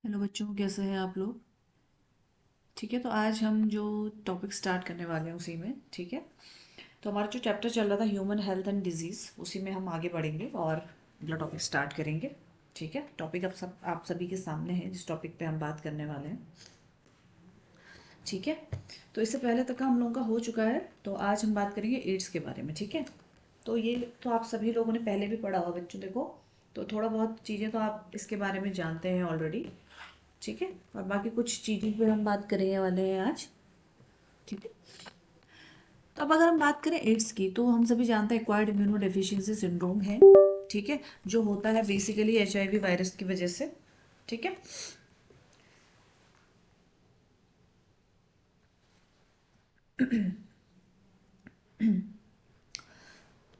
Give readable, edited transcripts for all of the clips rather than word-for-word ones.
Hello बच्चों, कैसे हैं आप लोग। ठीक है, तो आज हम जो टॉपिक स्टार्ट करने वाले हैं उसी में, ठीक है। तो हमारा जो चैप्टर चल रहा था ह्यूमन हेल्थ एंड डिजीज़, उसी में हम आगे बढ़ेंगे और अगला टॉपिक स्टार्ट करेंगे। ठीक है, टॉपिक आप सभी के सामने है जिस टॉपिक पे हम बात करने वाले हैं। ठीक है, तो इससे पहले तक का हम लोगों का हो चुका है, तो आज हम बात करेंगे एड्स के बारे में। ठीक है, तो ये तो आप सभी लोगों ने पहले भी पढ़ा होगा बच्चों, देखो। तो थोड़ा बहुत चीज़ें तो आप इसके बारे में जानते हैं ऑलरेडी। ठीक है, और बाकी कुछ चीज़ों पे हम बात करने वाले हैं आज। ठीक है, तो अब अगर हम बात करें एड्स की, तो हम सभी जानते हैं एक्वायर्ड इम्यूनो डेफिशिएंसी सिंड्रोम है। ठीक है, जो होता है बेसिकली एचआईवी वायरस की वजह से। ठीक है,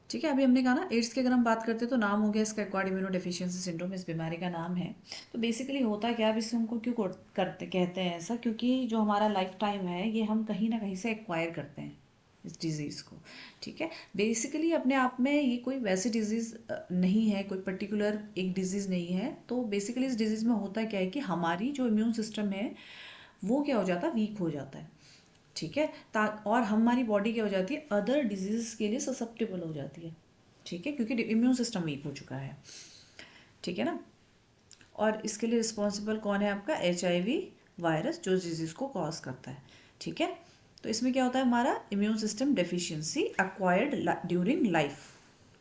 ठीक है। अभी हमने कहा ना, एड्स की अगर हम बात करते हैं तो नाम हो गया इसका एक्वायर्ड इम्यूनो डेफिशिएंसी सिंड्रोम, इस बीमारी का नाम है। तो बेसिकली होता क्या है, अब इससे हमको क्यों करते कहते हैं ऐसा, क्योंकि जो हमारा लाइफ टाइम है ये हम कहीं ना कहीं से एक्वायर करते हैं इस डिज़ीज़ को। ठीक है, बेसिकली अपने आप में ये कोई वैसी डिज़ीज़ नहीं है, कोई पर्टिकुलर एक डिज़ीज़ नहीं है। तो बेसिकली इस डिज़ीज़ में होता क्या है कि हमारी जो इम्यून सिस्टम है वो क्या हो जाता है, वीक हो जाता है। ठीक है, और हमारी बॉडी क्या हो जाती है, अदर डिजीज के लिए ससेप्टेबल हो जाती है। ठीक है, क्योंकि इम्यून सिस्टम वीक हो चुका है। ठीक है ना, और इसके लिए रिस्पॉन्सिबल कौन है, आपका एचआईवी वायरस, जो डिजीज को कॉज करता है। ठीक है, तो इसमें क्या होता है, हमारा immune system deficiency acquired during life.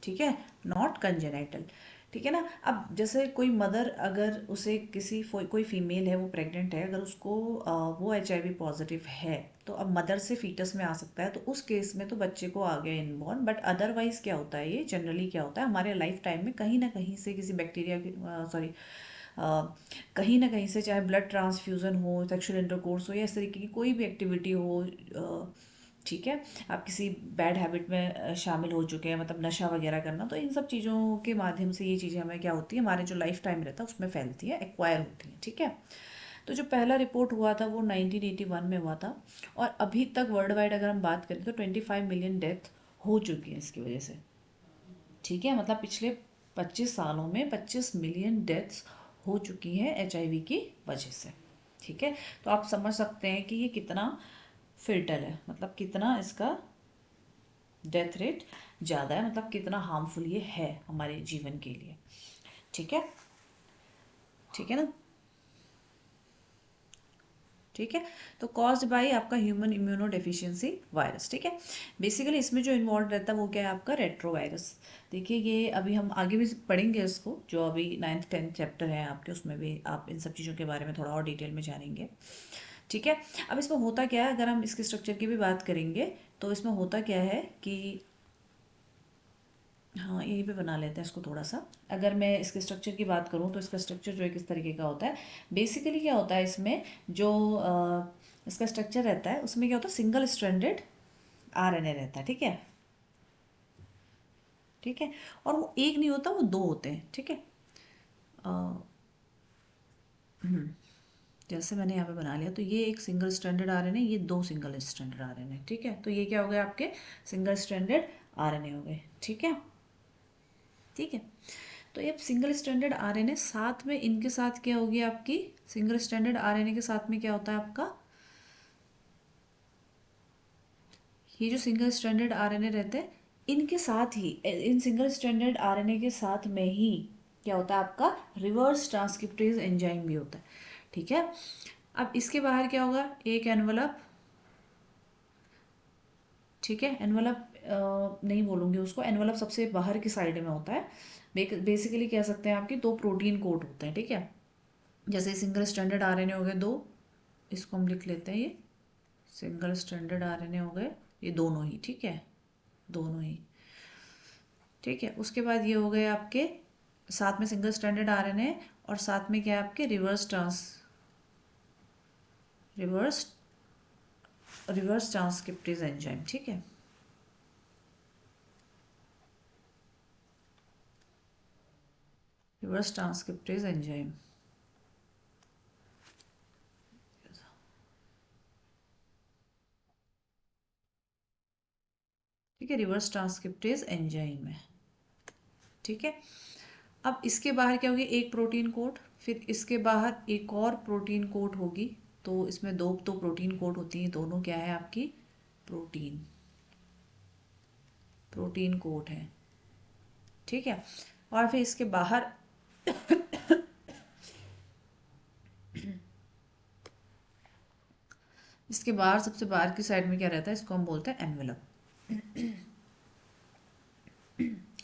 ठीक है, नॉट कंजेनाइटल। ठीक है ना, अब जैसे कोई मदर, अगर उसे किसी कोई फीमेल है, वो प्रेग्नेंट है, अगर उसको वो एचआईवी पॉजिटिव है, तो अब मदर से फीटस में आ सकता है, तो उस केस में तो बच्चे को आ गया इनबॉर्न। बट अदरवाइज क्या होता है, ये जनरली क्या होता है, हमारे लाइफ टाइम में कहीं ना कहीं से किसी बैक्टीरिया की, सॉरी, कहीं ना कहीं से, चाहे ब्लड ट्रांसफ्यूज़न हो, सेक्सुअल इंटरकोर्स हो, या इस तरीके की कोई भी एक्टिविटी हो, ठीक है, आप किसी बैड हैबिट में शामिल हो चुके हैं, मतलब नशा वगैरह करना, तो इन सब चीज़ों के माध्यम से ये चीज़ें हमें क्या होती है, हमारे जो लाइफ टाइम रहता है उसमें फैलती है, एक्वायर होती है। ठीक है, तो जो पहला रिपोर्ट हुआ था वो 1981 में हुआ था, और अभी तक वर्ल्ड वाइड अगर हम बात करें तो 25 मिलियन डेथ हो चुकी है इसकी वजह से। ठीक है, मतलब पिछले 25 सालों में 25 मिलियन डेथ्स हो चुकी हैं एचआईवी की वजह से। ठीक है, तो आप समझ सकते हैं कि ये कितना फेटल है, मतलब कितना इसका डेथ रेट ज़्यादा है, मतलब कितना हार्मफुल ये है हमारे जीवन के लिए। ठीक है, ठीक है ना। ठीक है, तो कॉज्ड बाय आपका ह्यूमन इम्यूनो डेफिशिएंसी वायरस। ठीक है, बेसिकली इसमें जो इन्वॉल्व रहता है वो क्या है, आपका रेट्रो वायरस। देखिए, ये अभी हम आगे भी पढ़ेंगे इसको, जो अभी 9th 10th चैप्टर है आपके, उसमें भी आप इन सब चीज़ों के बारे में थोड़ा और डिटेल में जानेंगे। ठीक है, अब इसमें होता क्या है, अगर हम इसके स्ट्रक्चर की भी बात करेंगे, तो इसमें होता क्या है कि, हाँ, यहीं पे बना लेते हैं इसको थोड़ा सा। अगर मैं इसके स्ट्रक्चर की बात करूँ तो इसका स्ट्रक्चर जो है किस तरीके का होता है, बेसिकली क्या होता है इसमें, जो इसका स्ट्रक्चर रहता है उसमें क्या होता है, सिंगल स्ट्रैंडेड आरएनए रहता है। ठीक है, ठीक है, और वो एक नहीं होता, वो दो होते हैं। ठीक है, अ, हम्म, जैसे मैंने यहाँ पे बना लिया, तो ये एक सिंगल स्ट्रैंडेड आरएनए, ये दो सिंगल स्ट्रैंडेड आरएनए। ठीक है, तो ये क्या हो गए आपके सिंगल स्ट्रैंडेड आरएनए हो गए। ठीक है, ठीक है, तो ये सिंगल स्ट्रैंडेड आरएनए, साथ में इनके साथ क्या होगी आपकी, सिंगल स्ट्रैंडेड आरएनए के साथ में क्या होता है आपका, ये जो सिंगल स्ट्रैंडेड आरएनए रहते हैं, इनके साथ ही, इन सिंगल स्ट्रैंडेड आरएनए के साथ में ही क्या होता है आपका, रिवर्स ट्रांसक्रिप्टेज एंजाइम भी होता है। ठीक है, अब इसके बाहर क्या होगा, एक एनवलप। ठीक है, एनवलप नहीं बोलूँगी उसको, एनवलप सबसे बाहर की साइड में होता है। बेसिकली कह सकते हैं आपकी दो प्रोटीन कोट होते हैं। ठीक है, जैसे सिंगल स्ट्रैंडेड आरएनए हो गए दो, इसको हम लिख लेते हैं, ये सिंगल स्ट्रैंडेड आरएनए हो गए, ये दोनों ही। ठीक है, दोनों ही। ठीक है, उसके बाद ये हो गए आपके साथ में सिंगल स्ट्रैंडेड आरएनए, और साथ में क्या है आपके रिवर्स रिवर्स ट्रांसक्रिप्टेज एंजाइम। ठीक है, रिवर्स ट्रांसक्रिप्टेज एंजाइम। ठीक है, रिवर्स ट्रांसक्रिप्टेज एंजाइम है। ठीक है, अब इसके बाहर क्या होगी, एक प्रोटीन कोड, फिर इसके बाहर एक और प्रोटीन कोट होगी, तो इसमें दो तो प्रोटीन कोट होती हैं, दोनों क्या है आपकी प्रोटीन प्रोटीन कोट है, ठीक है। और फिर इसके बाहर इसके बाहर सबसे बाहर की साइड में क्या रहता है, इसको हम बोलते हैं एनवेलप।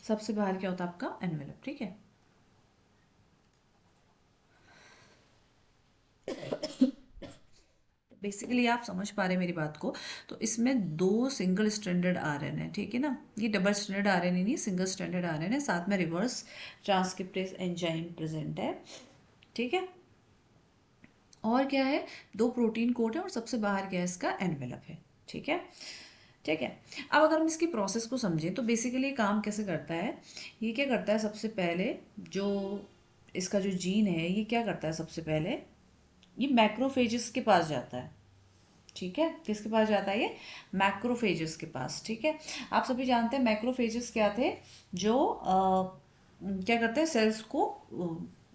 सबसे बाहर क्या होता है आपका एनवेलप, ठीक है। बेसिकली आप समझ पा रहे हैं मेरी बात को, तो इसमें दो सिंगल स्ट्रैंडेड आरएन है, ठीक है ना। ये डबल स्ट्रैंडेड आरएन ही नहीं, सिंगल स्ट्रैंडेड आरएन है, साथ में रिवर्स ट्रांसक्रिप्टेज एंजाइम प्रेजेंट है, ठीक है। और क्या है, दो प्रोटीन कोट है और सबसे बाहर क्या है इसका एनवेलप है, ठीक है। ठीक है। अब अगर हम इसकी प्रोसेस को समझें तो बेसिकली काम कैसे करता है, ये क्या करता है, सबसे पहले जो इसका जो जीन है ये क्या करता है, सबसे पहले ये मैक्रोफेजेस के पास जाता है, ठीक है। किसके पास जाता है, ये मैक्रोफेजेस के पास, ठीक है। आप सभी जानते हैं मैक्रोफेजेस क्या थे, जो क्या करते हैं, सेल्स को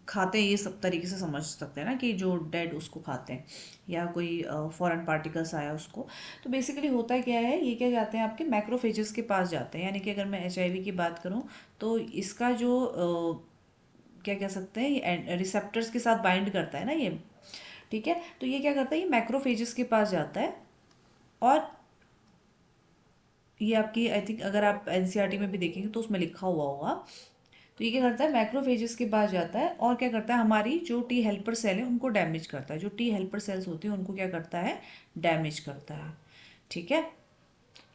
खाते हैं, ये सब तरीके से समझ सकते हैं ना, कि जो डेड उसको खाते हैं या कोई फॉरेन पार्टिकल्स आया उसको। तो बेसिकली होता क्या है, ये क्या जाते हैं आपके मैक्रोफेजेस के पास जाते हैं, यानी कि अगर मैं एचआईवी की बात करूं तो इसका जो क्या कह सकते हैं, ये रिसेप्टर्स के साथ बाइंड करता है ना ये, ठीक है। तो ये क्या करता है, ये मैक्रोफेजेस के पास जाता है, और ये आपकी आई थिंक अगर आप एनसीईआरटी में भी देखेंगे तो उसमें लिखा हुआ होगा। तो ये क्या करता है, मैक्रोफेजेस के पास जाता है और क्या करता है, हमारी जो टी हेल्पर सेल है उनको डैमेज करता है, जो टी हेल्पर सेल्स होती हैं उनको क्या करता है, डैमेज करता है, ठीक है।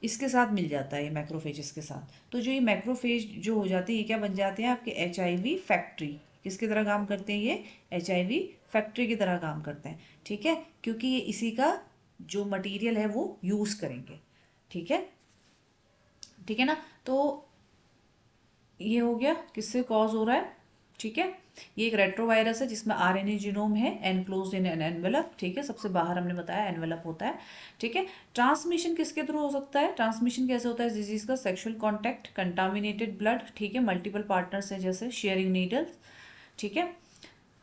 इसके साथ मिल जाता है ये मैक्रोफेजेस के साथ। तो जो ये मैक्रोफेज जो हो जाते हैं ये क्या बन जाते हैं आपके एचआईवी फैक्ट्री। किसकी तरह काम करते हैं ये, एचआईवी फैक्ट्री की तरह काम करते हैं, ठीक है, क्योंकि ये इसी का जो मटेरियल है वो यूज करेंगे, ठीक है, ठीक है ना। तो ये हो गया किससे कॉज हो रहा है, ठीक है। ये एक रेट्रोवायरस है जिसमें आरएनए जीनोम है एनक्लोज्ड इन एन एनवेलप, ठीक है। सबसे बाहर हमने बताया एनवेलप होता है, ठीक है। ट्रांसमिशन किसके थ्रू हो सकता है, ट्रांसमिशन कैसे होता है इस डिजीज का, सेक्सुअल कांटेक्ट, कंटामिनेटेड ब्लड, ठीक है, मल्टीपल पार्टनर्स हैं जैसे शेयरिंग नीडल्स, ठीक है,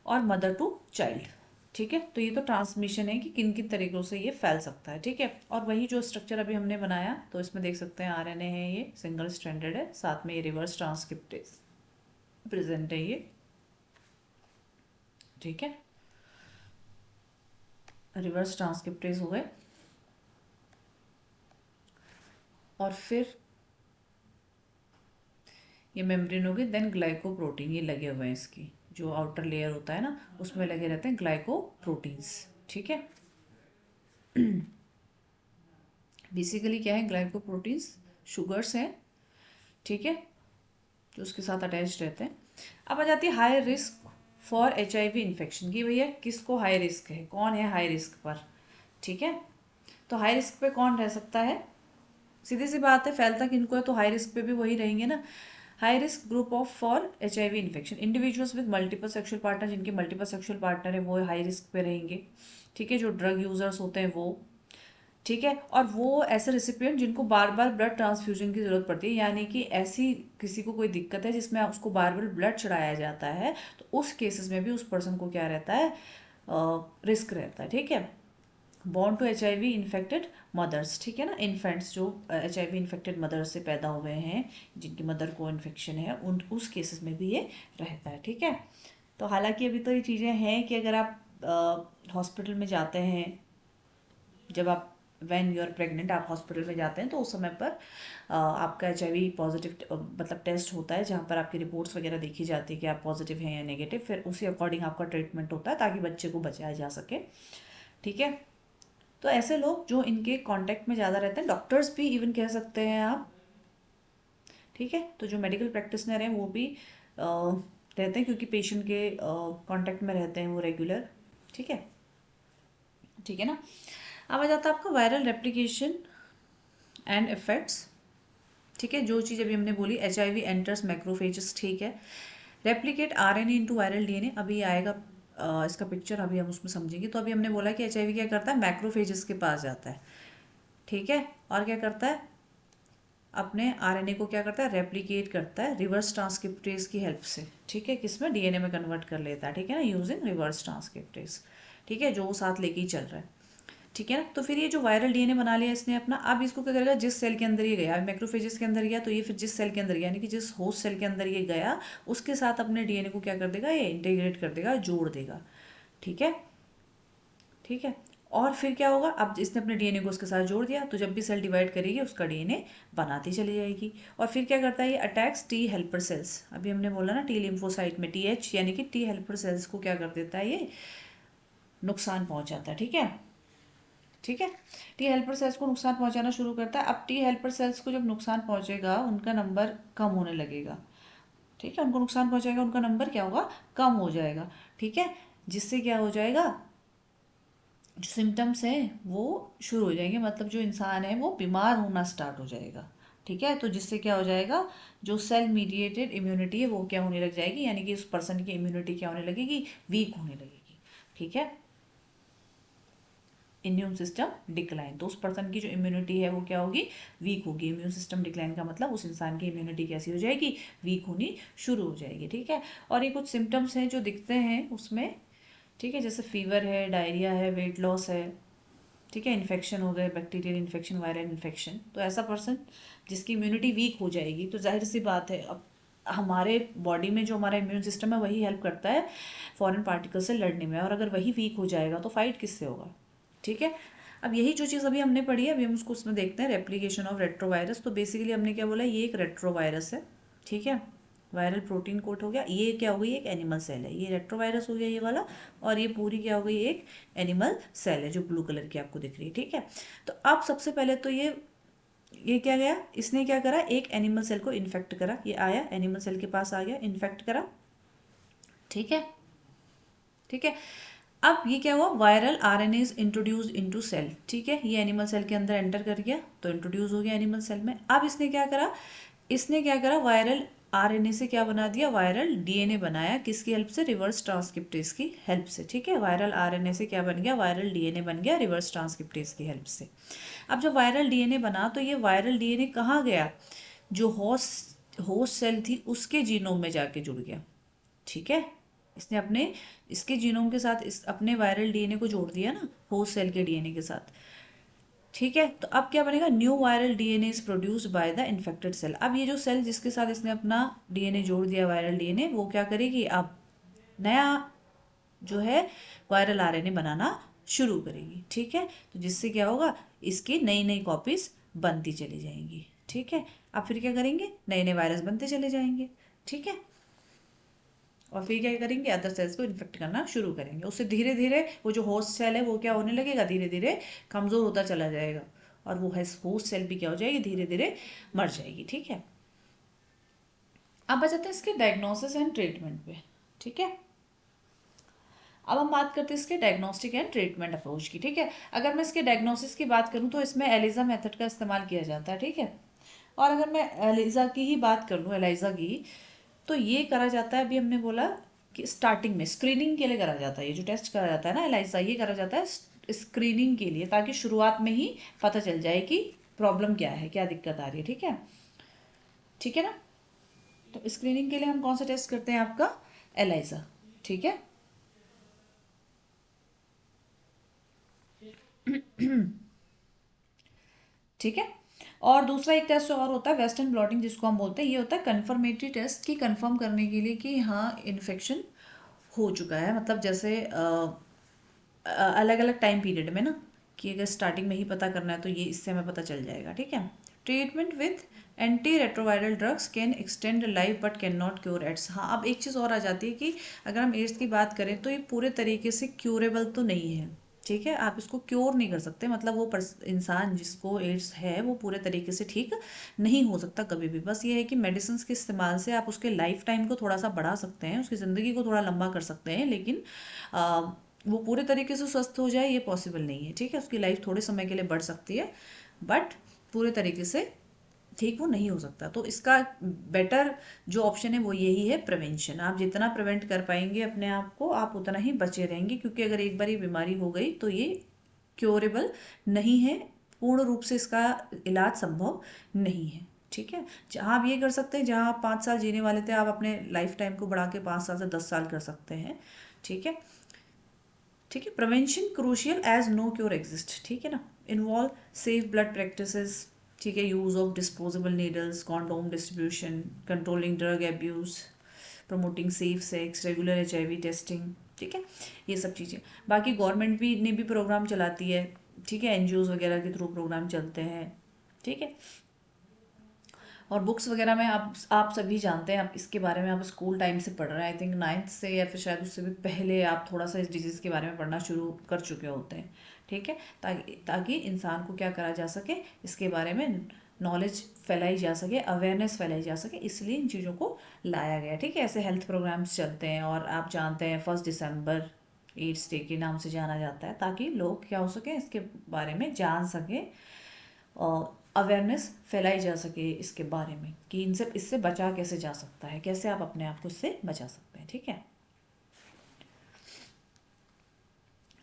और मदर टू चाइल्ड, ठीक है। तो ये तो ट्रांसमिशन है कि किन किन तरीकों से ये फैल सकता है, ठीक है। और वही जो स्ट्रक्चर अभी हमने बनाया तो इसमें देख सकते हैं आरएनए है, ये सिंगल स्ट्रैंडेड है, साथ में ये रिवर्स ट्रांसक्रिप्टेज प्रेजेंट है ये, ठीक है, रिवर्स ट्रांसक्रिप्टेज हो गए। और फिर ये मेम्ब्रेन हो गई, देन ग्लाइकोप्रोटीन ये लगे हुए हैं, इसकी जो आउटर लेयर होता है ना उसमें लगे रहते हैं ग्लाइकोप्रोटीन्स, ठीक है। बेसिकली क्या है, ग्लाइकोप्रोटीन्स शुगर्स हैं, ठीक है, जो उसके साथ अटैच रहते हैं। अब आ जाती है high risk for HIV infection की, भैया किसको हाई रिस्क है, कौन है हाई रिस्क पर, ठीक है। तो हाई रिस्क पे कौन रह सकता है, सीधी सी बात है, फैलता किनको है तो हाई रिस्क पे भी वही रहेंगे ना। High risk group of for HIV infection, individuals with multiple sexual partner, जिनके मल्टीपल सेक्सुअल पार्टनर है वो हाई रिस्क पे रहेंगे, ठीक है। जो ड्रग यूजर्स होते हैं वो, ठीक है। और वो ऐसे रेसिपिएंट जिनको बार बार ब्लड ट्रांसफ्यूजन की जरूरत पड़ती है, यानी कि ऐसी किसी को कोई दिक्कत है जिसमें उसको बार बार ब्लड चढ़ाया जाता है, तो उस केसेस में भी उस पर्सन को क्या रहता है, रिस्क रहता है, ठीक है। Born to HIV infected mothers, ठीक है ना, इन्फेंट्स जो एचआईवी इन्फेक्टेड मदर्स से पैदा हुए हैं, जिनकी मदर को इन्फेक्शन है, उन उस केसेस में भी ये रहता है, ठीक है। तो हालांकि अभी तो ये चीज़ें हैं कि अगर आप हॉस्पिटल में जाते हैं, जब आप व्हेन यू आर प्रेग्नेंट आप हॉस्पिटल में जाते हैं तो उस समय पर आपका एचआईवी पॉजिटिव मतलब टेस्ट होता है, जहाँ पर आपकी रिपोर्ट्स वगैरह देखी जाती है कि आप पॉजिटिव हैं या नेगेटिव, फिर उसी अकॉर्डिंग आपका ट्रीटमेंट होता है ताकि बच्चे को बचाया जा सके, ठीक है। तो ऐसे लोग जो इनके कांटेक्ट में ज़्यादा रहते हैं, डॉक्टर्स भी इवन कह सकते हैं आप, ठीक है। तो जो मेडिकल प्रैक्टिशनर हैं वो भी रहते हैं, क्योंकि पेशेंट के कांटेक्ट में रहते हैं वो रेगुलर, ठीक है, ठीक है ना। अब आ जाता है आपका वायरल रेप्लिकेशन एंड इफेक्ट्स, ठीक है। जो चीज़ अभी हमने बोली एचआईवी एंटर्स मैक्रोफेजेस, ठीक है, replicate RNA into viral DNA, अभी आएगा इसका पिक्चर, अभी हम उसमें समझेंगे। तो अभी हमने बोला कि एचआईवी क्या करता है, मैक्रोफेजेस के पास जाता है, ठीक है, और क्या करता है, अपने आरएनए को क्या करता है, रेप्लिकेट करता है रिवर्स ट्रांसक्रिप्टेज की हेल्प से, ठीक है, किसमें, डीएनए में कन्वर्ट कर लेता है, ठीक है ना, यूजिंग रिवर्स ट्रांसक्रिप्टेज, ठीक है, जो वो साथ लेके ही चल रहा है, ठीक है ना। तो फिर ये जो वायरल डीएनए बना लिया इसने अपना, अब इसको क्या करेगा, जिस सेल के अंदर ये गया, मैक्रोफेजेस के अंदर गया, तो ये फिर जिस सेल के अंदर गया, यानी कि जिस होस्ट सेल के अंदर ये गया, उसके साथ अपने डीएनए को क्या कर देगा, ये इंटीग्रेट कर देगा, जोड़ देगा, ठीक है, ठीक है। और फिर क्या होगा, अब इसने अपने डीएनए को उसके साथ जोड़ दिया, तो जब भी सेल डिवाइड करेगी उसका डीएनए बनाती चली जाएगी। और फिर क्या करता है, ये अटैक्स टी हेल्पर सेल्स, अभी हमने बोला ना टी लिम्फोसाइट में टीएच यानी कि टी हेल्पर सेल्स को क्या कर देता है, ये नुकसान पहुंचाता है, ठीक है, ठीक है। टी हेल्पर सेल्स को नुकसान पहुंचाना शुरू करता है। अब टी हेल्पर सेल्स को जब नुकसान पहुंचेगा, उनका नंबर कम होने लगेगा, ठीक है, उनको नुकसान पहुंचाएगा, उनका नंबर क्या होगा, कम हो जाएगा, ठीक है, जिससे क्या हो जाएगा, जो सिम्टम्स हैं वो शुरू हो जाएंगे, मतलब जो इंसान है वो बीमार होना स्टार्ट हो जाएगा, ठीक है। तो जिससे क्या हो जाएगा, जो सेल मीडिएटेड इम्यूनिटी है वो क्या होने लग जाएगी, यानी कि उस पर्सन की इम्यूनिटी क्या होने लगेगी, वीक होने लगेगी, ठीक है, इम्यून सिस्टम डिक्लाइन, तो उस पर्सन की जो इम्यूनिटी है वो क्या होगी, वीक होगी। इम्यून सिस्टम डिक्लाइन का मतलब उस इंसान की इम्यूनिटी कैसी हो जाएगी, वीक होनी शुरू हो जाएगी, ठीक है। और ये कुछ सिम्टम्स हैं जो दिखते हैं उसमें, ठीक है, जैसे फीवर है, डायरिया है, वेट लॉस है, ठीक है, इन्फेक्शन हो गए, बैक्टीरियल इन्फेक्शन, वायरल इन्फेक्शन, तो ऐसा पर्सन जिसकी इम्यूनिटी वीक हो जाएगी, तो जाहिर सी बात है अब हमारे बॉडी में जो हमारा इम्यून सिस्टम है वही हेल्प करता है फॉरेन पार्टिकल से लड़ने में, और अगर वही वीक हो जाएगा तो फाइट किससे होगा, ठीक है। अब यही जो चीज़ अभी हमने पढ़ी है, अभी हम उसको उसमें देखते हैं, रेप्लिकेशन ऑफ रेट्रोवायरस। तो बेसिकली हमने क्या बोला, ये एक रेट्रोवायरस है, ठीक है, वायरल प्रोटीन कोट हो गया, ये क्या हो गई, एक एनिमल सेल है, ये रेट्रोवायरस हो गया ये वाला, और ये पूरी क्या हो गई, एक एनिमल सेल है जो ब्लू कलर की आपको दिख रही है, ठीक है। तो अब सबसे पहले तो ये क्या गया, इसने क्या करा, एक एनिमल सेल को इन्फेक्ट करा, ये आया एनिमल सेल के पास आ गया, इन्फेक्ट करा, ठीक है, ठीक है। अब ये क्या हुआ, viral RNA is introduce into cell, ठीक है, ये एनिमल सेल के अंदर एंटर कर गया, तो इंट्रोड्यूस हो गया एनिमल सेल में। अब इसने क्या करा, वायरल आरएनए से क्या बना दिया, वायरल डीएनए बनाया, किसकी हेल्प से, रिवर्स ट्रांसक्रिप्टेज की हेल्प से, ठीक है, वायरल आरएनए से क्या बन गया, वायरल डीएनए बन गया रिवर्स ट्रांसक्रिप्टेज की हेल्प से। अब जब वायरल डीएनए बना, तो ये वायरल डीएनए कहाँ गया, जो होस्ट सेल थी उसके जीनोम में जाके जुड़ गया, ठीक है, इसने अपने इसके जीनोम के साथ इस अपने वायरल डीएनए को जोड़ दिया ना होस्ट सेल के डीएनए के साथ, ठीक है। तो अब क्या बनेगा, new viral DNA is produce by the infected cell. अब ये जो सेल जिसके साथ इसने अपना डीएनए जोड़ दिया वायरल डीएनए, वो क्या करेगी, अब नया जो है वायरल आरएनए बनाना शुरू करेगी, ठीक है। तो जिससे क्या होगा, इसकी नई नई कॉपीज बनती चली जाएंगी, ठीक है। अब फिर क्या करेंगे, नए नए वायरस बनते चले जाएंगे, ठीक है, और फिर क्या करेंगे, अदर सेल्स को इन्फेक्ट करना शुरू करेंगे, उससे धीरे धीरे वो जो होस्ट सेल है वो क्या होने लगेगा, धीरे धीरे कमज़ोर होता चला जाएगा, और वो होस्ट सेल भी क्या हो जाएगी, धीरे धीरे मर जाएगी, ठीक है। अब आ जाते हैं इसके डायग्नोसिस एंड ट्रीटमेंट पे, ठीक है। अब हम बात करते हैं इसके डायग्नोस्टिक एंड ट्रीटमेंट अप्रोच की, ठीक है। अगर मैं इसके डायग्नोसिस की बात करूँ तो इसमें एलिजा मेथड का इस्तेमाल किया जाता है, ठीक है। और अगर मैं एलिजा की ही बात कर लूँ, एलाइजा की, तो ये करा जाता है, अभी हमने बोला कि स्टार्टिंग में स्क्रीनिंग के लिए करा जाता है, ये जो टेस्ट करा जाता है ना एलाइजा, ये करा जाता है स्क्रीनिंग के लिए, ताकि शुरुआत में ही पता चल जाए कि प्रॉब्लम क्या है, क्या दिक्कत आ रही है, ठीक है, ठीक है ना। तो स्क्रीनिंग के लिए हम कौन सा टेस्ट करते हैं, आपका एलाइजा, ठीक है। ठीक है। और दूसरा एक टेस्ट और होता है वेस्टर्न ब्लॉटिंग, जिसको हम बोलते हैं, ये होता है कन्फर्मेटरी टेस्ट की, कंफर्म करने के लिए कि हाँ इन्फेक्शन हो चुका है, मतलब जैसे अलग अलग टाइम पीरियड में ना, कि अगर स्टार्टिंग में ही पता करना है तो ये इससे हमें पता चल जाएगा, ठीक है। Treatment with anti retroviral drugs can extend life but can not cure AIDS. हाँ, अब एक चीज़ और आ जाती है कि अगर हम एड्स की बात करें तो ये पूरे तरीके से क्यूरेबल तो नहीं है, ठीक है, आप इसको क्योर नहीं कर सकते, मतलब वो इंसान जिसको एड्स है वो पूरे तरीके से ठीक नहीं हो सकता कभी भी। बस ये है कि मेडिसिन के इस्तेमाल से आप उसके लाइफ टाइम को थोड़ा सा बढ़ा सकते हैं, उसकी ज़िंदगी को थोड़ा लंबा कर सकते हैं, लेकिन वो पूरे तरीके से स्वस्थ हो जाए ये पॉसिबल नहीं है, ठीक है। उसकी लाइफ थोड़े समय के लिए बढ़ सकती है, बट पूरे तरीके से ठीक वो नहीं हो सकता। तो इसका बेटर जो ऑप्शन है वो यही है, प्रिवेंशन। आप जितना प्रिवेंट कर पाएंगे अपने आप को, आप उतना ही बचे रहेंगे, क्योंकि अगर एक बार ये बीमारी हो गई तो ये क्योरेबल नहीं है, पूर्ण रूप से इसका इलाज संभव नहीं है, ठीक है, जहाँ आप ये कर सकते हैं, जहाँ आप 5 साल जीने वाले थे आप अपने लाइफ टाइम को बढ़ा के 5 साल से 10 साल कर सकते हैं। ठीक है, ठीक है। Prevention crucial as no cure exist, ठीक है ना। इन्वॉल्व सेफ ब्लड प्रैक्टिसेस, ठीक है, use of disposable needles, condom distribution, controlling drug abuse, promoting safe sex, regular HIV testing, ठीक है, ये सब चीज़ें। बाकी गवर्नमेंट भी ने भी प्रोग्राम चलाती है, ठीक है, NGOs वगैरह के थ्रू प्रोग्राम चलते हैं, ठीक है। और बुक्स वगैरह में आप सभी जानते हैं, आप इसके बारे में आप स्कूल टाइम से पढ़ रहे हैं, आई थिंक 9th से या फिर शायद उससे भी पहले आप थोड़ा सा इस डिजीज़ के बारे में पढ़ना शुरू कर चुके होते हैं, ठीक है। ताकि ताकि इंसान को क्या करा जा सके, इसके बारे में नॉलेज फैलाई जा सके, अवेयरनेस फैलाई जा सके, इसलिए इन चीज़ों को लाया गया, ठीक है। ऐसे हेल्थ प्रोग्राम्स चलते हैं और आप जानते हैं 1 दिसंबर एड्स डे के नाम से जाना जाता है, ताकि लोग क्या हो सके, इसके बारे में जान सकें और अवेयरनेस फैलाई जा सके इसके बारे में कि इनसे इससे बचा कैसे जा सकता है, कैसे आप अपने आप को इससे बचा सकते हैं, ठीक है।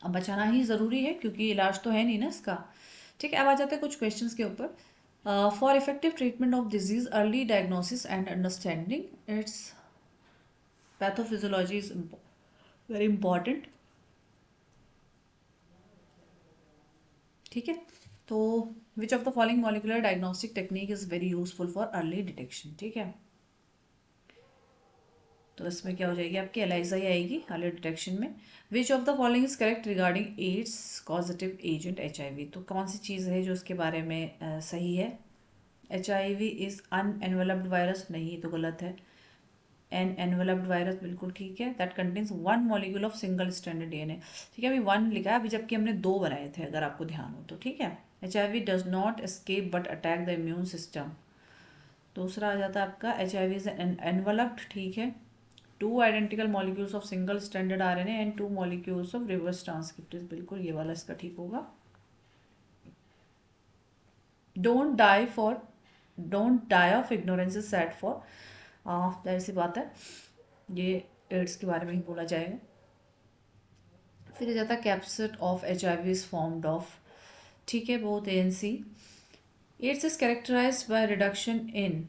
अब बचाना ही ज़रूरी है क्योंकि इलाज तो है नहीं ना इसका, ठीक है। अब आ जाते हैं कुछ क्वेश्चंस के ऊपर। For effective treatment of disease, early diagnosis and understanding its pathophysiology is very important, ठीक है। तो विच of the following molecular diagnostic technique is very useful for early detection, ठीक है। तो इसमें क्या हो जाएगी आपकी एलाइजा ही आएगी अर्ली डिटेक्शन में। Which of the following is correct regarding AIDS causative agent HIV, तो कौन सी चीज़ है जो इसके बारे में सही है। HIV इज अनएनवेलप्ड वायरस, नहीं ये तो गलत है। एन एनवेलप्ड वायरस बिल्कुल ठीक है। That contains 1 molecule of single stranded DNA, ठीक है। अभी 1 लिखा है, अभी जबकि हमने 2 बनाए थे, अगर आपको ध्यान हो तो, ठीक है। HIV does not escape but attack the immune system. दूसरा आ जाता है आपका HIV इज एनवेलप्ड, ठीक है। 2 identical molecules of single stranded RNA and 2 molecules of reverse transcriptase, बिल्कुल ये वाला इसका ठीक होगा। Don't die for don't die of ignorance is sad for, जाहिर सी बात है, ये एड्स के बारे में ही बोला जाएगा। फिर जाता है capsid of HIV is formed of, ठीक है, both ANC। AIDS is characterised by reduction in,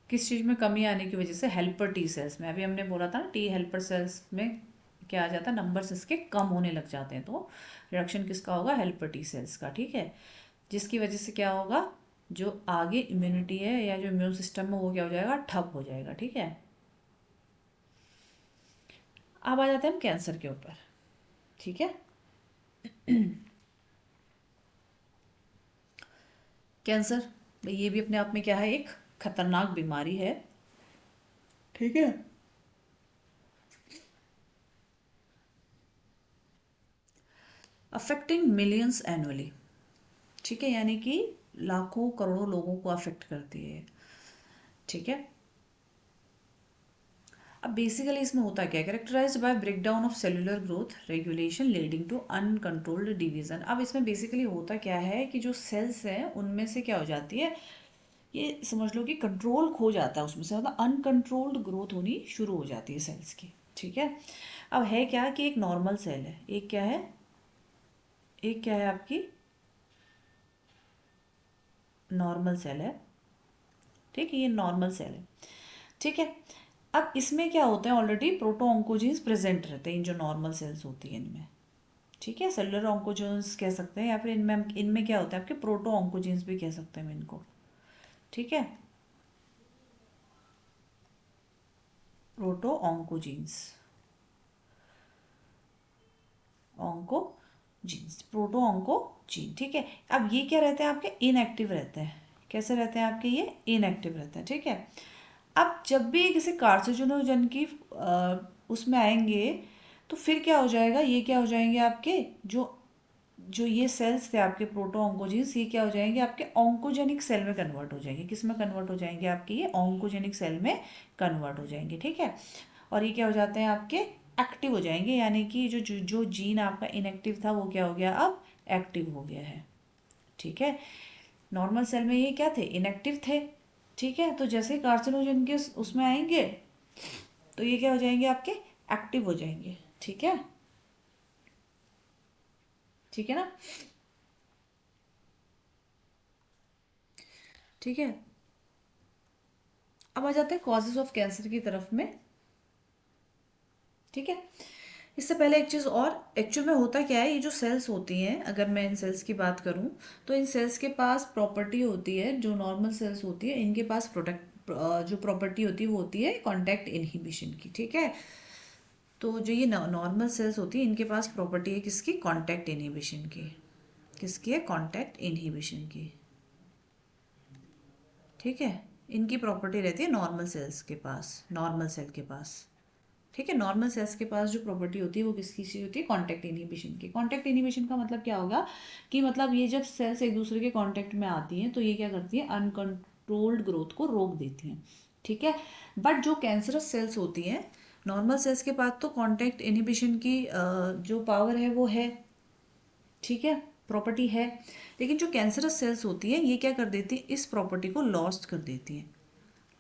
किस चीज़ में कमी आने की वजह से, हेल्पर T सेल्स में। अभी हमने बोला था ना, T हेल्पर सेल्स में क्या आ जाता है, नंबर्स इसके कम होने लग जाते हैं, तो रिडक्शन किसका होगा, हेल्पर T सेल्स का, ठीक है। जिसकी वजह से क्या होगा, जो आगे इम्यूनिटी है या जो इम्यून सिस्टम है वो क्या हो जाएगा, ठप हो जाएगा, ठीक है। अब आ जाते हैं हम कैंसर के ऊपर, ठीक है। कैंसर, ये भी अपने आप में क्या है, एक खतरनाक बीमारी है, ठीक है। अफेक्टिंग मिलियंस एनुअली, ठीक है, यानी कि लाखों करोड़ों लोगों को अफेक्ट करती है, ठीक है। अब बेसिकली इसमें होता क्या है, characterised by breakdown of cellular growth regulation leading to uncontrolled division. अब इसमें बेसिकली होता क्या है कि जो सेल्स हैं उनमें से क्या हो जाती है, ये समझ लो कि कंट्रोल खो जाता है उसमें से, मतलब अनकंट्रोल्ड ग्रोथ होनी शुरू हो जाती है सेल्स की, ठीक है। अब है क्या कि एक नॉर्मल सेल है, एक क्या है, एक क्या है आपकी नॉर्मल सेल है, ठीक है, ये नॉर्मल सेल है, ठीक है। अब इसमें क्या होता है, ऑलरेडी प्रोटो ऑन्कोजीन्स प्रेजेंट रहते हैं इन जो नॉर्मल सेल्स होती है इनमें, ठीक है। सेलुलर ऑन्कोजीन्स कह सकते हैं या फिर इनमें क्या होता है आपके प्रोटो ऑन्कोजीन्स भी कह सकते हैं इनको, ठीक है, proto oncogenes, oncogenes, proto oncogene, ठीक है। अब ये क्या रहते हैं आपके, इनएक्टिव रहते हैं, कैसे रहते हैं आपके, ये इनएक्टिव रहते हैं, ठीक है। अब जब भी किसी कार्सिनोजन की उसमें आएंगे तो फिर क्या हो जाएगा, ये क्या हो जाएंगे आपके जो जो ये सेल्स थे आपके प्रोटो ऑन्कोजीन्स, ये क्या हो जाएंगे आपके ऑन्कोजेनिक सेल में कन्वर्ट हो जाएंगे, किस में कन्वर्ट हो जाएंगे आपके, ये ऑन्कोजेनिक सेल में कन्वर्ट हो जाएंगे, ठीक है। और ये क्या हो जाते हैं आपके, एक्टिव हो जाएंगे, यानी कि जो जीन आपका इनएक्टिव था वो क्या हो गया, अब एक्टिव हो गया है, ठीक है। नॉर्मल सेल में ये क्या थे, इनएक्टिव थे, ठीक है। तो जैसे कार्सिनोजन के उसमें आएंगे तो ये क्या हो जाएंगे आपके, एक्टिव हो जाएंगे, ठीक है, ठीक है ना। ठीक है, अब आ जाते हैं कॉजेज ऑफ कैंसर की तरफ में। ठीक है, इससे पहले एक चीज़ और, एक्चुअल में होता क्या है, ये जो सेल्स होती हैं, अगर मैं इन सेल्स की बात करूं तो इन सेल्स के पास प्रॉपर्टी होती है, जो नॉर्मल सेल्स होती है इनके पास प्रोडक्ट जो प्रॉपर्टी होती है वो होती है कॉन्टैक्ट इनहिबिशन की। ठीक है, तो जो ये नॉर्मल सेल्स होती है इनके पास प्रॉपर्टी है किसकी, कॉन्टैक्ट इनहिबिशन की। किसकी है, कॉन्टैक्ट इनहिबिशन की। ठीक है, इनकी प्रॉपर्टी रहती है नॉर्मल सेल्स के पास, नॉर्मल सेल के पास। ठीक है, नॉर्मल सेल्स के पास जो प्रॉपर्टी होती है वो किसकी सी होती है, कॉन्टैक्ट इनहिबिशन की। कॉन्टैक्ट इनहिबिशन का मतलब क्या होगा कि मतलब ये जब सेल्स एक दूसरे के कॉन्टैक्ट में आती हैं तो ये क्या करती हैं, अनकंट्रोल्ड ग्रोथ को रोक देती हैं। ठीक है, बट जो कैंसरस सेल्स होती हैं, नॉर्मल सेल्स के पास तो कॉन्टैक्ट इनहिबिशन की जो पावर है वो है, ठीक है, प्रॉपर्टी है, लेकिन जो कैंसरस सेल्स होती हैं ये क्या कर देती हैं, इस प्रॉपर्टी को लॉस्ट कर देती हैं।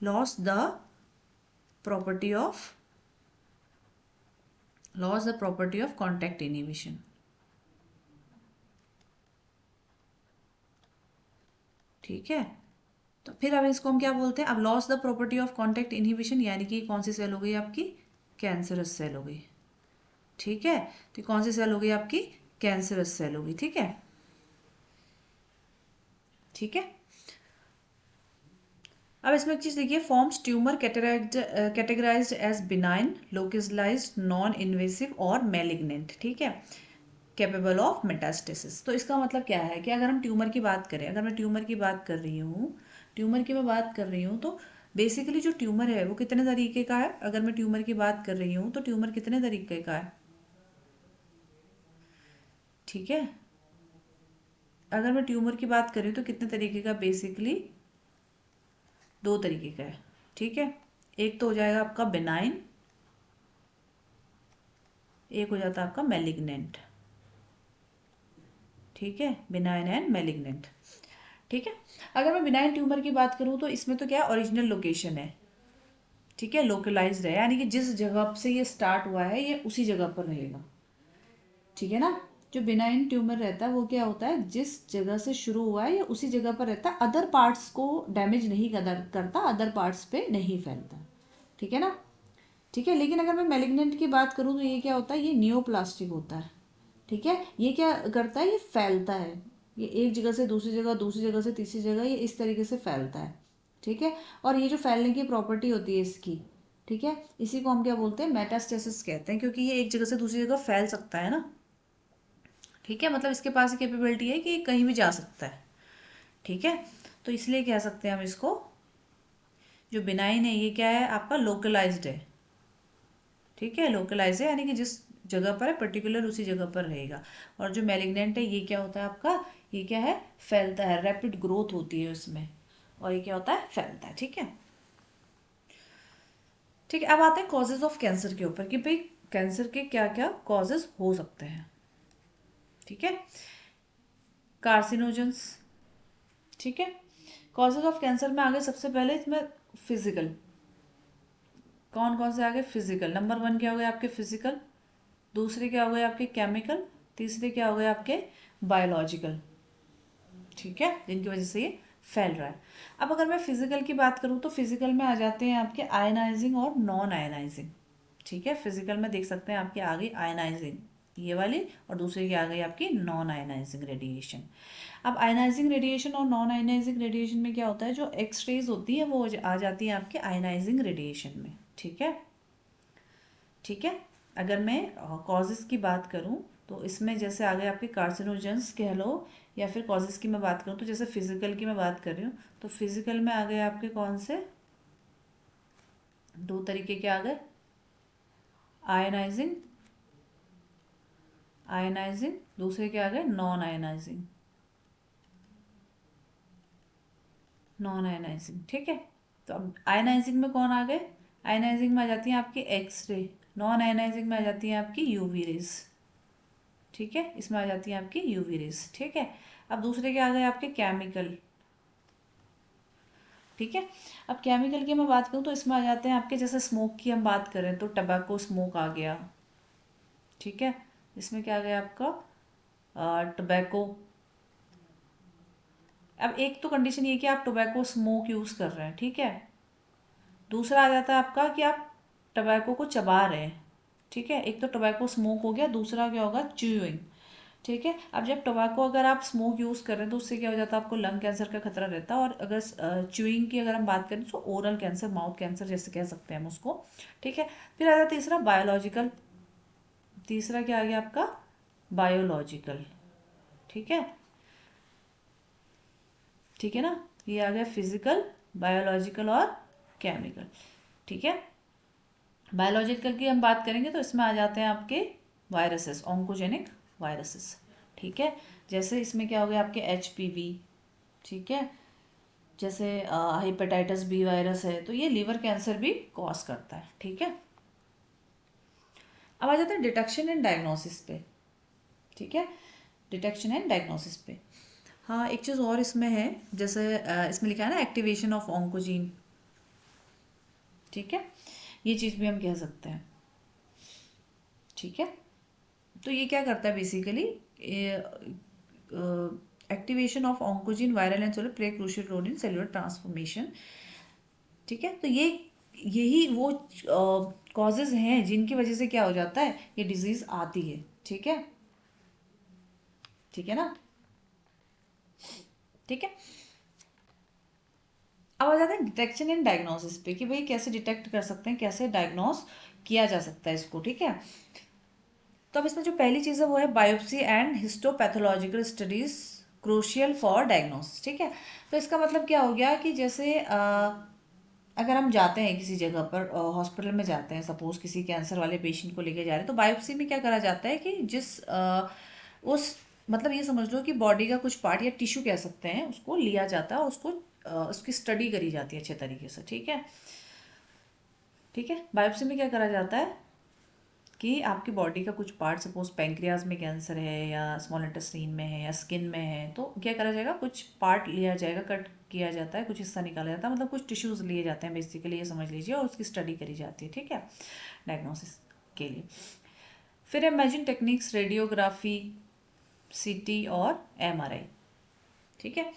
Loss the property of loss the property of contact inhibition. ठीक है, तो फिर अब इसको हम क्या बोलते हैं, अब loss the property of contact inhibition, यानी कि कौन सी सेल हो गई आपकी, कैंसरस सेल हो गई। ठीक है, तो कौन सी सेल हो गई आपकी, कैंसरस सेल हो गई। ठीक है, ठीक है, अब इसमें एक चीज देखिए, forms tumour categorised as benign, localised, non invasive और मैलिग्नेंट। ठीक है, कैपेबल ऑफ मेटास्टेसिस। तो इसका मतलब क्या है कि अगर हम ट्यूमर की बात करें, अगर मैं ट्यूमर की बात कर रही हूँ, ट्यूमर की मैं बात कर रही हूँ तो बेसिकली जो ट्यूमर है वो कितने तरीके का है। अगर मैं ट्यूमर की बात कर रही हूँ तो ट्यूमर कितने तरीके का है। ठीक है, अगर मैं ट्यूमर की बात कर रही हूँ तो कितने तरीके का, बेसिकली दो तरीके का है। ठीक है, एक तो हो जाएगा आपका बिनाइन, एक हो जाता है आपका मैलिग्नेंट। ठीक है, बिनाइन एंड मैलिग्नेंट। ठीक है, अगर मैं बिनाइन ट्यूमर की बात करूं तो इसमें तो क्या ओरिजिनल लोकेशन है। ठीक है, लोकलाइज्ड है, यानी कि जिस जगह से ये स्टार्ट हुआ है ये उसी जगह पर रहेगा। ठीक है ना, जो बिनाइन ट्यूमर रहता है वो क्या होता है, जिस जगह से शुरू हुआ है ये उसी जगह पर रहता है, अदर पार्ट्स को डैमेज नहीं करता, अदर पार्ट्स पे नहीं फैलता। ठीक है ना, ठीक है, लेकिन अगर मैं मैलिग्नेंट की बात करूँ तो ये क्या होता है, ये नियोप्लास्टिक होता है। ठीक है, ये क्या करता है, ये फैलता है, ये एक जगह से दूसरी जगह, दूसरी जगह से तीसरी जगह, ये इस तरीके से फैलता है। ठीक है, और ये जो फैलने की प्रॉपर्टी होती है इसकी, ठीक है, इसी को हम क्या बोलते हैं, मेटास्टेसिस कहते हैं, क्योंकि ये एक जगह से दूसरी जगह फैल सकता है ना। ठीक है, मतलब इसके पास कैपेबिलिटी है कि ये कहीं भी जा सकता है। ठीक है, तो इसलिए कह सकते हैं हम इसको, जो बिनाइन है ये क्या है आपका, लोकलाइज्ड है। ठीक है, लोकलाइज है, यानी कि जिस जगह पर है पर्टिकुलर उसी जगह पर रहेगा। और जो मैलिग्नेंट है ये क्या होता है आपका, ये क्या है, फैलता है, रैपिड ग्रोथ होती है उसमें, और ये क्या होता है, फैलता है। ठीक है, ठीक है, अब आते हैं कॉजेज ऑफ कैंसर के ऊपर कि भाई कैंसर के क्या क्या कॉजेज हो सकते हैं। ठीक है, कार्सिनोजेंस। ठीक है, कॉजेज ऑफ कैंसर में आगे सबसे पहले इसमें फिजिकल, कौन कौन से आगे, फिजिकल, नंबर वन क्या हो गए आपके फिजिकल, दूसरे क्या हो गए आपके केमिकल, तीसरे क्या हो गए आपके बायोलॉजिकल। ठीक है, जिनकी वजह से ये फैल रहा है। अब अगर मैं फिजिकल की बात करूँ तो फिजिकल में आ जाते हैं आपके आयनाइजिंग और नॉन आयनाइजिंग। ठीक है, फिजिकल में देख सकते हैं आपके आ गई आयनाइजिंग ये वाली, और दूसरे की आ गई आपकी नॉन आयनाइजिंग रेडिएशन। अब आयनाइजिंग रेडिएशन और नॉन आयनाइजिंग रेडिएशन में क्या होता है, जो एक्स रेज होती है वो आ जाती है आपके आयनाइजिंग रेडिएशन में। ठीक है, ठीक है, अगर मैं कॉजेज़ की बात करूं तो इसमें जैसे आ गए आपके कार्सिनोजेंस कह लो, या फिर कॉजेज़ की मैं बात करूं तो जैसे फिजिकल की मैं बात कर रही हूँ तो फिजिकल में आ गए आपके कौन से, दो तरीके के आ गए, आयनाइजिंग, आयनाइजिंग, दूसरे के आ गए नॉन आयनाइजिंग, नॉन आयनाइजिंग। ठीक है, तो अब आयनाइजिंग में कौन आ गए, आयनाइजिंग में आ जाती है आपकी एक्स रे, नॉन आयनाइजिंग में आ जाती है आपकी यूवी रेज। ठीक है, इसमें आ जाती है आपकी यूवी रेज। ठीक है, अब दूसरे के आ गए आपके केमिकल। ठीक है, अब केमिकल की मैं बात करूँ तो इसमें आ जाते हैं आपके, जैसे स्मोक की हम बात करें तो टबैको स्मोक आ गया। ठीक है, इसमें क्या आ गया आपका, टबैको। अब एक तो कंडीशन ये कि आप टोबैको स्मोक यूज़ कर रहे हैं, ठीक है। दूसरा आ जाता है आपका कि आप टोबैको को चबा रहे हैं, ठीक है। एक तो टोबैको स्मोक हो गया, दूसरा क्या होगा, च्यूइंग, ठीक है। अब जब टोबैको अगर आप स्मोक यूज़ कर रहे हैं तो उससे क्या हो जाता है, आपको लंग कैंसर का खतरा रहता है। और अगर च्यूइंग की अगर हम बात करें तो ओरल कैंसर, माउथ कैंसर जैसे कह सकते हैं हम उसको, ठीक है। फिर आ जाता है तीसरा बायोलॉजिकल, तीसरा क्या आ गया आपका, बायोलॉजिकल, ठीक है, ठीक है ना। ये आ गया फिजिकल, बायोलॉजिकल और केमिकल, ठीक है। बायोलॉजिकल की हम बात करेंगे तो इसमें आ जाते हैं आपके वायरसेस, ऑन्कोजेनिक वायरसेस, ठीक है। जैसे इसमें क्या हो गया आपके HPV, ठीक है। जैसे हेपेटाइटिस बी वायरस है, तो ये लीवर कैंसर भी कॉज करता है, ठीक है। अब आ जाते हैं डिटेक्शन एंड डायग्नोसिस पे, ठीक है। डिटेक्शन एंड डायग्नोसिस पे, हाँ एक चीज़ और इसमें है, जैसे इसमें लिखा है ना एक्टिवेशन ऑफ ऑन्कोजीन, ठीक है। ये चीज़ भी हम कह सकते हैं, ठीक है। तो ये क्या करता है basically, activation of oncogene viral and cellular play crucial role in cellular transformation, ठीक है। तो ये यही वो कॉजेज हैं जिनकी वजह से क्या हो जाता है, ये डिजीज आती है, ठीक है, ठीक है ना, ठीक है। अब आ जाते हैं डिटेक्शन एंड डायग्नोसिस पे कि भाई कैसे डिटेक्ट कर सकते हैं, कैसे डायग्नोस किया जा सकता है इसको, ठीक है। तो अब इसमें जो पहली चीज़ है वो है biopsy and histopathological studies crucial for diagnosis, ठीक है। तो इसका मतलब क्या हो गया कि जैसे अगर हम जाते हैं किसी जगह पर, हॉस्पिटल में जाते हैं, सपोज किसी कैंसर वाले पेशेंट को लेके जा रहे हैं, तो बायोप्सी में क्या करा जाता है कि उस मतलब ये समझ लो कि बॉडी का कुछ पार्ट या टिश्यू कह सकते हैं, उसको लिया जाता है और उसको उसकी स्टडी करी जाती है अच्छे तरीके से, ठीक है, ठीक है। बायोप्सी में क्या करा जाता है कि आपकी बॉडी का कुछ पार्ट, सपोज पैंक्रियाज में कैंसर है या स्मॉल इंटेस्टाइन में है या स्किन में है, तो क्या करा जाएगा, कुछ पार्ट लिया जाएगा, कट किया जाता है, कुछ हिस्सा निकाला जाता है, मतलब कुछ टिश्यूज लिए जाते हैं बेसिकली, ये समझ लीजिए, और उसकी स्टडी करी जाती है, ठीक है, डायग्नोसिस के लिए। फिर इमेजिंग टेक्निक्स, रेडियोग्राफी, CT और MRI, ठीक है।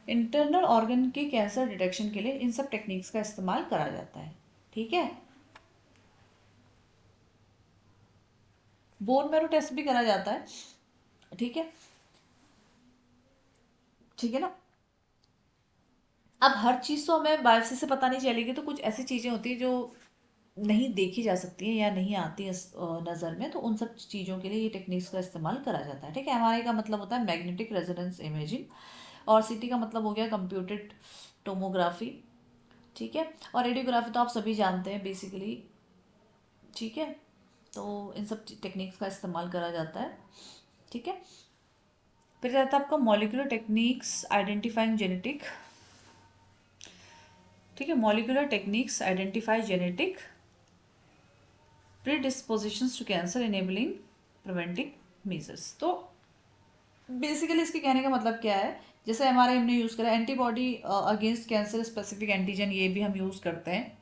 इंटरनल ऑर्गन के कैंसर डिटेक्शन के लिए इन सब टेक्निक्स का इस्तेमाल करा जाता है, ठीक है। बोन मैरो टेस्ट भी करा जाता है, ठीक है, ठीक है ना। अब हर चीज़ तो हमें बायोप्सी से पता नहीं चलेगी, तो कुछ ऐसी चीज़ें होती हैं जो नहीं देखी जा सकती है या नहीं आती है नज़र में, तो उन सब चीज़ों के लिए ये टेक्निक्स का इस्तेमाल करा जाता है, ठीक है। MRI का मतलब होता है मैग्नेटिक रेजोनेंस इमेजिंग, और CT का मतलब हो गया कंप्यूटेड टोमोग्राफी, ठीक है। और रेडियोग्राफी तो आप सभी जानते हैं बेसिकली, ठीक है। तो इन सब टेक्निक्स का इस्तेमाल करा जाता है, ठीक है। फिर रहता है आपका मॉलिक्यूलर टेक्निक्स आइडेंटिफाइंग जेनेटिक, ठीक है। Molecular techniques identify genetic predispositions to cancer enabling preventing measures. तो बेसिकली इसके कहने का मतलब क्या है, जैसे MRI हमने यूज़ करा, antibody against cancer specific antigen, ये भी हम यूज़ करते हैं,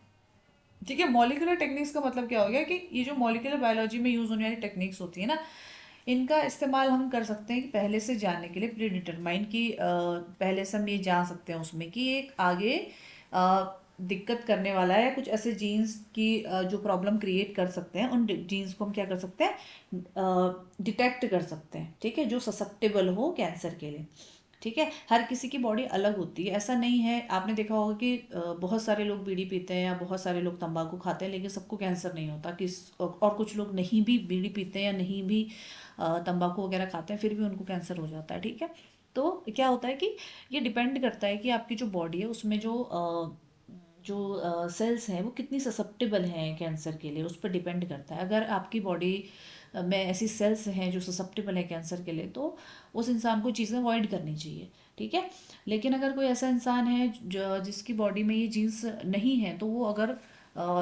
ठीक है। मॉलिक्यूलर टेक्निक्स का मतलब क्या हो गया कि ये जो मॉलिक्यूलर बायोलॉजी में यूज़ होने वाली टेक्निक्स होती है ना, इनका इस्तेमाल हम कर सकते हैं कि पहले से जानने के लिए, प्री डिटरमाइन की पहले से हम ये जान सकते हैं उसमें कि एक आगे दिक्कत करने वाला है, या कुछ ऐसे जीन्स की जो प्रॉब्लम क्रिएट कर सकते हैं, उन जीन्स को हम क्या कर सकते हैं, डिटेक्ट कर सकते हैं, ठीक है, जो ससेप्टेबल हो कैंसर के लिए, ठीक है। हर किसी की बॉडी अलग होती है, ऐसा नहीं है, आपने देखा होगा कि बहुत सारे लोग बीड़ी पीते हैं या बहुत सारे लोग तंबाकू खाते हैं, लेकिन सबको कैंसर नहीं होता, और कुछ लोग नहीं भी बीड़ी पीते हैं या नहीं भी तंबाकू वगैरह खाते हैं, फिर भी उनको कैंसर हो जाता है, ठीक है। तो क्या होता है कि ये डिपेंड करता है कि आपकी जो बॉडी है उसमें जो सेल्स हैं वो कितनी ससेप्टेबल हैं कैंसर के लिए, उस पर डिपेंड करता है। अगर आपकी बॉडी में ऐसी सेल्स हैं जो ससेप्टेबल है कैंसर के लिए, तो उस इंसान को चीज़ें अवॉइड करनी चाहिए, ठीक है। लेकिन अगर कोई ऐसा इंसान है जिसकी बॉडी में ये जीन्स नहीं है, तो वो अगर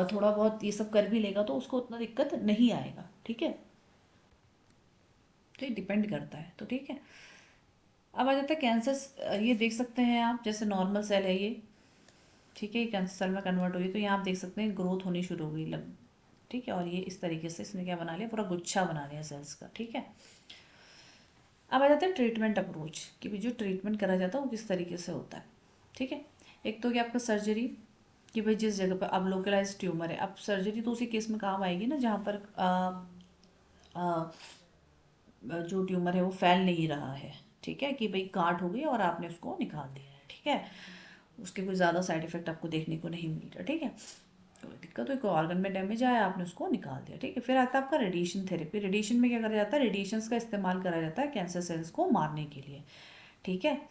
थोड़ा बहुत ये सब कर भी लेगा तो उसको उतना दिक्कत नहीं आएगा, ठीक है। तो ये डिपेंड करता है, तो ठीक है। अब आ जाता है कैंसर, ये देख सकते हैं आप, जैसे नॉर्मल सेल है ये, ठीक है, ये कैंसर सेल में कन्वर्ट हुई, तो यहाँ आप देख सकते हैं ग्रोथ होनी शुरू हो गई लग, ठीक है। और ये इस तरीके से इसने क्या बना लिया, पूरा गुच्छा बना लिया सेल्स का, ठीक है। अब आ जाता है ट्रीटमेंट अप्रोच कि भाई जो ट्रीटमेंट करा जाता है वो किस तरीके से होता है। ठीक है, एक तो क्या आपका सर्जरी कि भाई जिस जगह पर अब लोकलाइज ट्यूमर है, अब सर्जरी तो उसी केस में काम आएगी ना जहाँ पर आ, जो ट्यूमर है वो फैल नहीं रहा है। ठीक है, कि भाई गांठ हो गई और आपने उसको निकाल दिया है। ठीक है, उसके कोई ज़्यादा साइड इफेक्ट आपको देखने को नहीं मिल रहा। ठीक है, कोई दिक्कत हुई, कोई ऑर्गन में डैमेज आया, आपने उसको निकाल दिया। ठीक है, फिर आता है आपका रेडिएशन थेरेपी। रेडिएशन में क्या करा जाता है, रेडिएशंस का इस्तेमाल करा जाता है कैंसर सेल्स को मारने के लिए। ठीक है,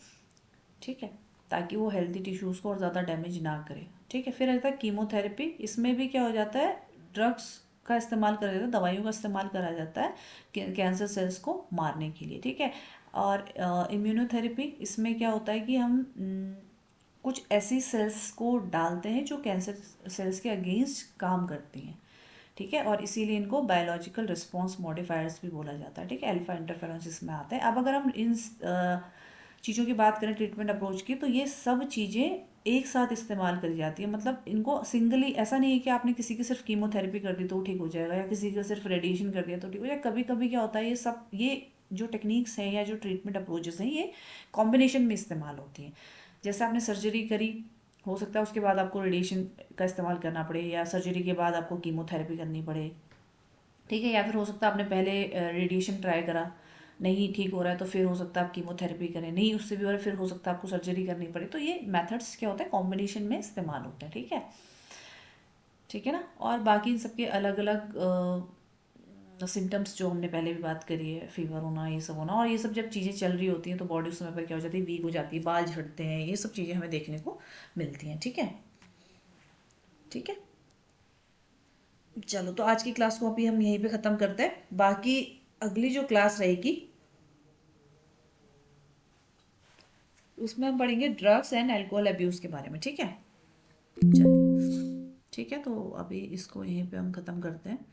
ठीक है, ताकि वो हेल्दी टिश्यूज़ को और ज़्यादा डैमेज ना करे। ठीक है, फिर आता है कीमोथेरेपी। इसमें भी क्या हो जाता है, ड्रग्स का इस्तेमाल करा जाता है, दवाइयों का इस्तेमाल करा जाता है कैंसर सेल्स को मारने के लिए। ठीक है, और इम्यूनोथेरेपी, इसमें क्या होता है कि हम कुछ ऐसी सेल्स को डालते हैं जो कैंसर सेल्स के अगेंस्ट काम करती हैं। ठीक है, और इसीलिए इनको बायोलॉजिकल रिस्पॉन्स मॉडिफायर्स भी बोला जाता है। ठीक है, अल्फा इंटरफेरेंस इसमें आते हैं। अब अगर हम इन चीज़ों की बात करें ट्रीटमेंट अप्रोच की, तो ये सब चीज़ें एक साथ इस्तेमाल करी जाती है। मतलब इनको सिंगली ऐसा नहीं है कि आपने किसी की सिर्फ कीमोथेरेपी कर दी तो ठीक हो जाएगा, या किसी का सिर्फ रेडिएशन कर दिया तो ठीक हो जाएगा। कभी कभी क्या होता है, ये जो टेक्निक्स हैं या जो ट्रीटमेंट अप्रोचेस हैं, ये कॉम्बिनेशन में इस्तेमाल होती हैं। जैसे आपने सर्जरी करी, हो सकता है उसके बाद आपको रेडिएशन का इस्तेमाल करना पड़े, या सर्जरी के बाद आपको कीमोथेरेपी करनी पड़े। ठीक है, या फिर हो सकता है आपने पहले रेडिएशन ट्राई करा, नहीं ठीक हो रहा है, तो फिर हो सकता है आप कीमोथेरेपी करें, नहीं उससे भी हो रहा है, फिर हो सकता है आपको सर्जरी करनी पड़े। तो ये मेथड्स क्या होते हैं, कॉम्बिनेशन में इस्तेमाल होते हैं। ठीक है, ठीक है ना। और बाकी इन सबके अलग अलग सिम्टम्स जो हमने पहले भी बात करी है, फीवर होना, ये सब होना, और ये सब जब चीज़ें चल रही होती हैं तो बॉडी उस समय पर क्या हो जाती है, वीक हो जाती है, बाल झड़ते हैं, ये सब चीज़ें हमें देखने को मिलती हैं। ठीक है, ठीक है, चलो तो आज की क्लास को अभी हम यहीं पे ख़त्म करते हैं। बाकी अगली जो क्लास रहेगी उसमें हम पढ़ेंगे ड्रग्स एंड अल्कोहल अब्यूज़ के बारे में। ठीक है, चलिए, ठीक है, तो अभी इसको यहीं पे हम ख़त्म करते हैं।